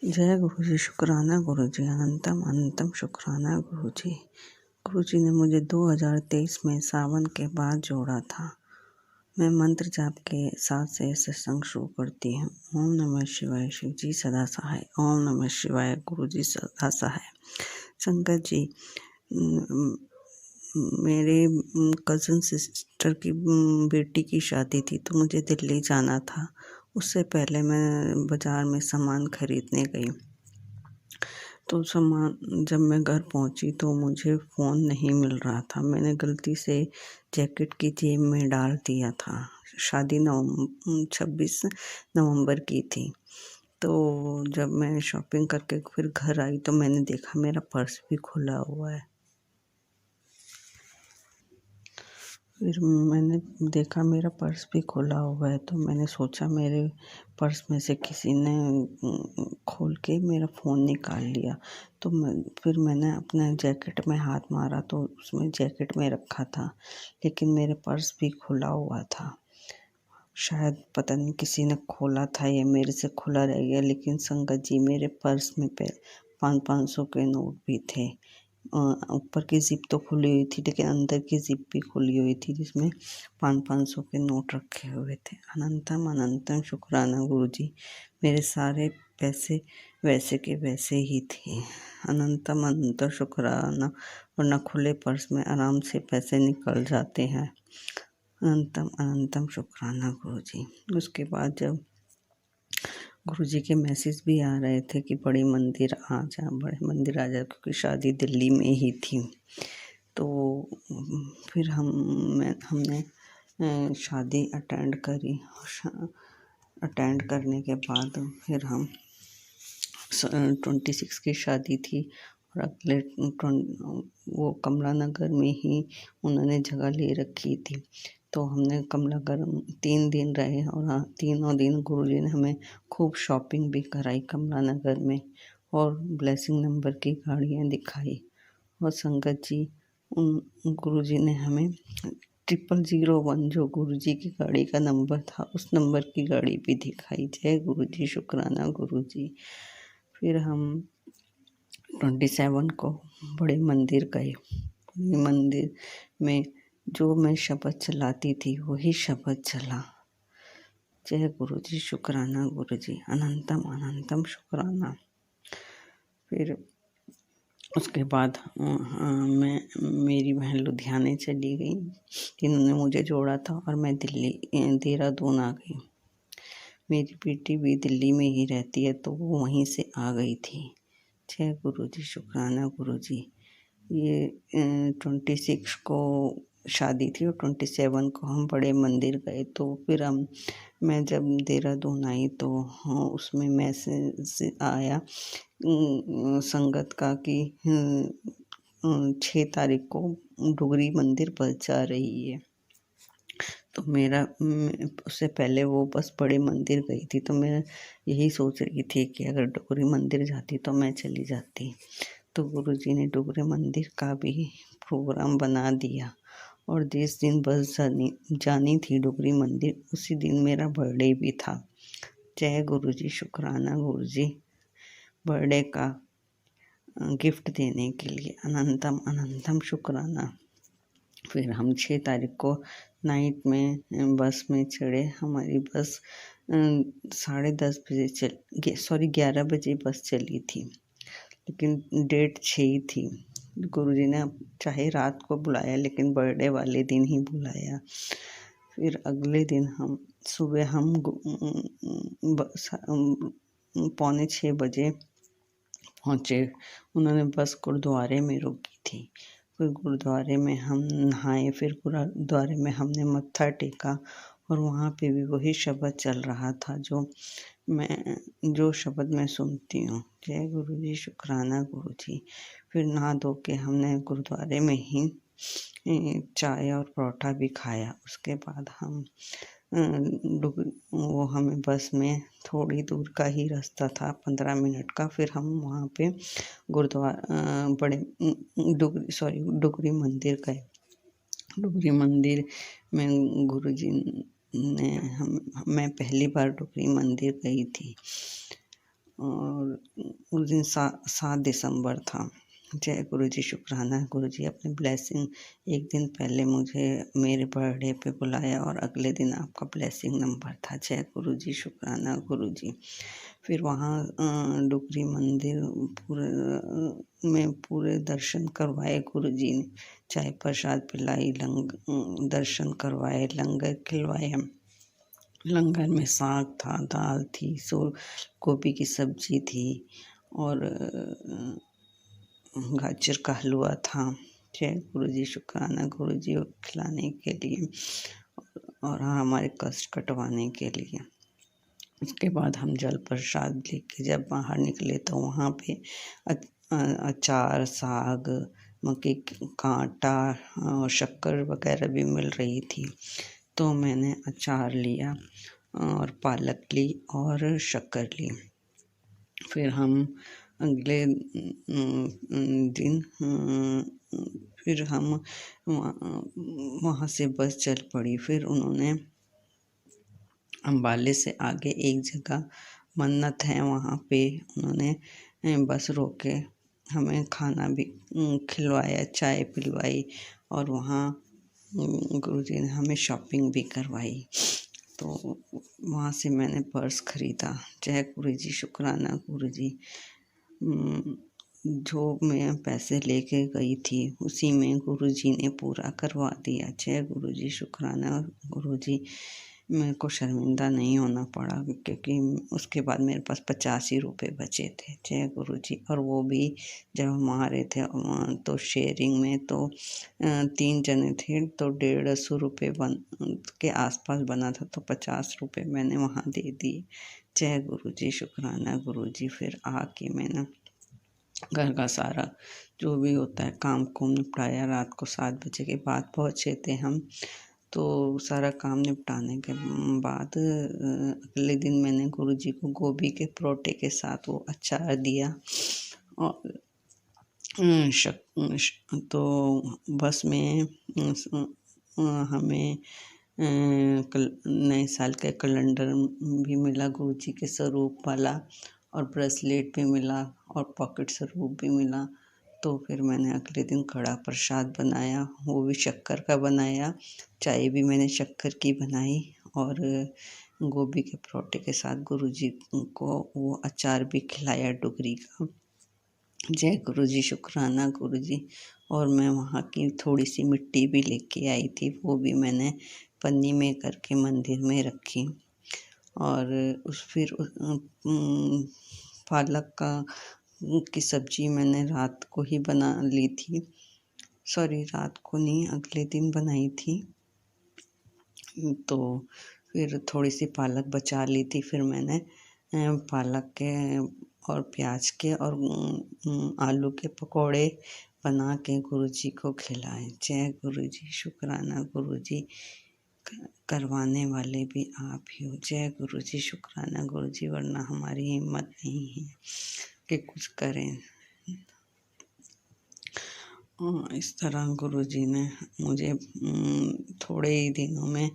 जय गुरु जी। शुक्राना गुरु जी। अनंतम अनंतम शुक्राना गुरु जी। गुरु जी ने मुझे 2023 में सावन के बाद जोड़ा था। मैं मंत्र जाप के साथ से सत्संग शुरू करती हूँ। ओम नमः शिवाय। शिव जी सदा सहाय। ओम नमः शिवाय। गुरु जी सदा सहाय। संगत जी, मेरे कज़न सिस्टर की बेटी की शादी थी तो मुझे दिल्ली जाना था। उससे पहले मैं बाज़ार में सामान खरीदने गई तो सामान जब मैं घर पहुंची तो मुझे फ़ोन नहीं मिल रहा था। मैंने गलती से जैकेट की जेब में डाल दिया था। शादी 26 नवंबर की थी। तो जब मैं शॉपिंग करके फिर घर आई तो मैंने देखा मेरा पर्स भी खुला हुआ है। फिर मैंने देखा मेरा पर्स भी खुला हुआ है तो मैंने सोचा मेरे पर्स में से किसी ने खोल के मेरा फ़ोन निकाल लिया। तो फिर मैंने अपने जैकेट में हाथ मारा तो उसमें जैकेट में रखा था, लेकिन मेरे पर्स भी खुला हुआ था। शायद पता नहीं किसी ने खोला था या मेरे से खुला रह गया। लेकिन संगत जी, मेरे पर्स में 500 के नोट भी थे। ऊपर की जिप तो खुली हुई थी लेकिन अंदर की जिप भी खुली हुई थी जिसमें 500 के नोट रखे हुए थे। अनंतम अनंतम शुक्राना गुरु जी। मेरे सारे पैसे वैसे के वैसे ही थे। अनंतम अनंतम शुक्राना। वरना खुले पर्स में आराम से पैसे निकल जाते हैं। अनंतम अनंतम शुक्राना गुरु जी। उसके बाद जब गुरु जी के मैसेज भी आ रहे थे कि बड़े मंदिर आ जा, क्योंकि शादी दिल्ली में ही थी। तो फिर हमने शादी अटेंड करी। अटेंड करने के बाद फिर हम 26 की शादी थी और अगले वो कमला नगर में ही उन्होंने जगह ले रखी थी। तो हमने कमला नगर 3 दिन रहे और तीनों दिन गुरुजी ने हमें खूब शॉपिंग भी कराई कमला नगर में और ब्लेसिंग नंबर की गाड़ियाँ दिखाई। और संगत जी, उन गुरुजी ने हमें 0001 जो गुरुजी की गाड़ी का नंबर था उस नंबर की गाड़ी भी दिखाई। जय गुरुजी। शुक्राना गुरुजी। फिर हम 27 को बड़े मंदिर गए। बड़े मंदिर में जो मैं शब्द चलाती थी वही शब्द चला। जय गुरु जी। शुक्राना गुरु जी। अनंतम अनंतम शुक्राना। फिर उसके बाद मेरी बहन लुधियाने चली गई। इन्होंने मुझे जोड़ा था और मैं देहरादून आ गई। मेरी बेटी भी दिल्ली में ही रहती है तो वो वहीं से आ गई थी। जय गुरु जी। शुक्राना गुरु जी। ये 26 को शादी थी और 27 को हम बड़े मंदिर गए। तो फिर मैं जब देहरादून आई तो उसमें मैसेज आया संगत का कि 6 तारीख को डुगरी मंदिर बस जा रही है। तो मेरा उससे पहले वो बस बड़े मंदिर गई थी तो मैं यही सोच रही थी कि अगर डुगरी मंदिर जाती तो मैं चली जाती। तो गुरुजी ने डुगरी मंदिर का भी प्रोग्राम बना दिया और जिस दिन बस जानी थी डुगरी मंदिर उसी दिन मेरा बर्थडे भी था। जय गुरुजी। शुक्राना गुरुजी बर्थडे का गिफ्ट देने के लिए। अनंतम अनंतम शुक्राना। फिर हम 6 तारीख को नाइट में बस में चढ़े। हमारी बस 10:30 बजे 11 बजे बस चली थी लेकिन डेट 6 ही थी। गुरुजी ने चाहे रात को बुलाया लेकिन बर्थडे वाले दिन ही बुलाया। फिर अगले दिन हम सुबह 5:45 बजे पहुँचे। उन्होंने बस गुरुद्वारे में रोकी थी। फिर गुरुद्वारे में हम नहाए। फिर गुरुद्वारे में हमने मत्था टेका और वहाँ पे भी वही शब्द चल रहा था जो शब्द मैं सुनती हूँ। जय गुरु जी। शुक्राना गुरु जी। फिर नहा धो के हमने गुरुद्वारे में ही चाय और परोठा भी खाया। उसके बाद वो हमें बस में थोड़ी दूर का ही रास्ता था, 15 मिनट का। फिर हम वहाँ पे डुगरी मंदिर गए। डुगरी मंदिर में गुरुजी ने मैं पहली बार डुगरी मंदिर गई थी और उस दिन 7 दिसंबर था। जय गुरु जी, शुक्राना गुरु जी, अपने ब्लेसिंग एक दिन पहले मुझे मेरे बर्थडे पे बुलाया और अगले दिन आपका ब्लेसिंग नंबर था। जय गुरु जी, शुक्राना गुरु जी। फिर वहाँ डुगरी मंदिर में पूरे दर्शन करवाए गुरु जी ने, चाय प्रसाद पिलाई, दर्शन करवाए, लंगर खिलवाए। लंगर में साग था, दाल थी, गोभी की सब्जी थी और गाजर का हलवा था। जय गुरु जी, शुक्राना गुरु जी, खिलाने के लिए और हमारे कष्ट कटवाने के लिए। उसके बाद हम जल प्रसाद लेके जब बाहर निकले तो वहाँ पे अचार, साग, मक्के का आटा और शक्कर वगैरह भी मिल रही थी। तो मैंने अचार लिया और पालक ली और शक्कर ली। फिर हम अगले दिन फिर हम वहाँ से बस चल पड़ी। फिर उन्होंने अम्बाले से आगे एक जगह मन्नत है, वहाँ पे उन्होंने बस रोक के हमें खाना भी खिलवाया, चाय पिलवाई और वहाँ गुरुजी ने हमें शॉपिंग भी करवाई। तो वहाँ से मैंने पर्स ख़रीदा। जय गुरु जी, शुक्राना गुरु जी। जो मैं पैसे लेके गई थी उसी में गुरुजी ने पूरा करवा दिया। जय गुरु जी, शुक्राना गुरु जी। मेरे को शर्मिंदा नहीं होना पड़ा क्योंकि उसके बाद मेरे पास 85 रुपये बचे थे। जय गुरु जी। और वो भी जब हम आ रहे थे तो शेयरिंग में तो 3 जने थे तो 150 रुपये के आसपास बना था, तो 50 रुपये मैंने वहाँ दे दिए। जय गुरु जी, शुक्राना गुरु जी। फिर आके मैंने घर का सारा जो भी होता है काम को निपटाया। रात को 7 बजे के बाद पहुँचे थे हम। तो सारा काम निपटाने के बाद अगले दिन मैंने गुरुजी को गोभी के परोठे के साथ वो अचार दिया। और तो बस में हमें नए साल का कैलेंडर भी मिला गुरुजी के स्वरूप वाला और ब्रेसलेट भी मिला और पॉकेट स्वरूप भी मिला। तो फिर मैंने अगले दिन कड़ा प्रसाद बनाया, वो भी शक्कर का बनाया। चाय भी मैंने शक्कर की बनाई और गोभी के परोठे के साथ गुरुजी को वो अचार भी खिलाया डुगरी का। जय गुरु जी, शुक्राना गुरु जी। और मैं वहाँ की थोड़ी सी मिट्टी भी लेके आई थी, वो भी मैंने पन्नी में करके मंदिर में रखी। और फिर पालक की सब्जी मैंने रात को ही बना ली थी। सॉरी, रात को नहीं, अगले दिन बनाई थी। तो फिर थोड़ी सी पालक बचा ली थी। फिर मैंने पालक के और प्याज के और आलू के पकोड़े बना के गुरुजी को खिलाए। जय गुरु जी, शुक्राना गुरु जी। करवाने वाले भी आप ही हो। जय गुरु जी, शुक्राना गुरु जी, वरना हमारी हिम्मत नहीं है कि कुछ करें। इस तरह गुरुजी ने मुझे थोड़े ही दिनों में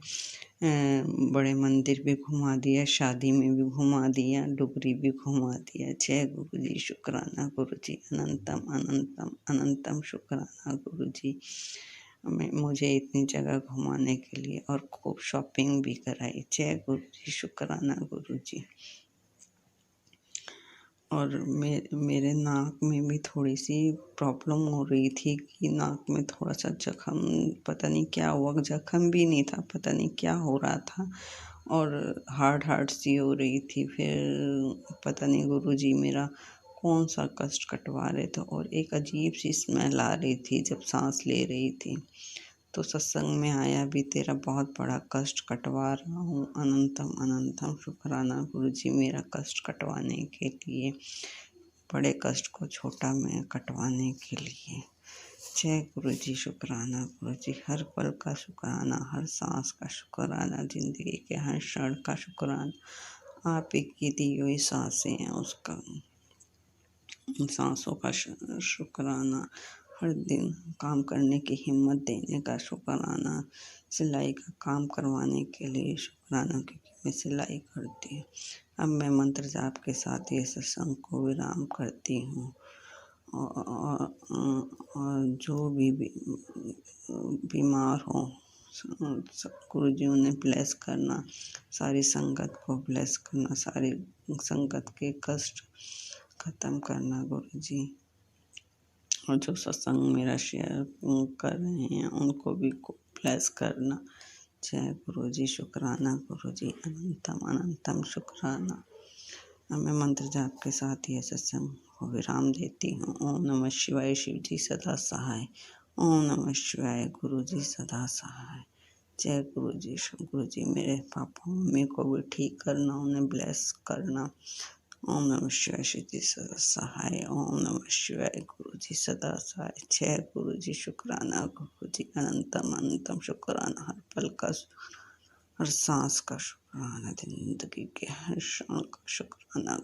बड़े मंदिर भी घुमा दिया, शादी में भी घुमा दिया, डुगरी भी घुमा दिया। जय गुरु जी, शुक्राना गुरु जी। अनंतम अनंतम अनंतम शुक्राना गुरु जी, मुझे इतनी जगह घुमाने के लिए और खूब शॉपिंग भी कराई। जय गुरु जी, शुक्राना गुरु जी। और मेरे नाक में भी थोड़ी सी प्रॉब्लम हो रही थी कि नाक में थोड़ा सा जख्म, पता नहीं क्या हुआ, जख्म भी नहीं था, पता नहीं क्या हो रहा था और हार्ड सी हो रही थी। फिर पता नहीं गुरुजी मेरा कौन सा कष्ट कटवा रहे थे और एक अजीब सी स्मेल आ रही थी जब सांस ले रही थी। तो सत्संग में आया भी, तेरा बहुत बड़ा कष्ट कटवा रहा हूँ। अनंतम अनंतम शुक्राना गुरु जी, मेरा कष्ट कटवाने के लिए, बड़े कष्ट को छोटा में कटवाने के लिए। जय गुरु जी, शुक्राना गुरु जी। हर पल का शुक्राना, हर सांस का शुक्राना, जिंदगी के हर क्षण का शुक्राना। आप ही की दी हुई सांसें हैं, उसका सांसों का शुक्राना। हर दिन काम करने की हिम्मत देने का शुक्राना, सिलाई का काम करवाने के लिए शुक्राना, क्योंकि मैं सिलाई करती हूँ। अब मैं मंत्र जाप के साथ ये सत्संग को विराम करती हूँ। और जो भी बीमार हो, गुरु जी उन्हें ब्लेस करना, सारी संगत को ब्लेस करना, सारी संगत के कष्ट खत्म करना गुरु जी। और जो सत्संग मेरा शेयर कर रहे हैं उनको भी ब्लेस करना। जय गुरु जी, शुक्राना गुरु जी, अनंतम अनंतम शुक्राना। अब मैं मंत्र जाप के साथ ये सत्संग को विराम देती हूँ। ओम नमः शिवाय, शिव जी सदा सहाय। ओम नमः शिवाय, गुरु जी सदा सहाय। जय गुरु जी मेरे पापा मम्मी को भी ठीक करना, उन्हें ब्लेस करना। ओम नमः शिवाय, शिव जी सदा सहाय। ओम नमः शिवाय, गुरु जी सदा सहाय। जय गुरु जी, शुक्राना गुरु जी, अनंतम अनंतम शुक्राना। हर पल का, हर सांस का शुक्राना, जिंदगी के हर क्षण का शुक्राना।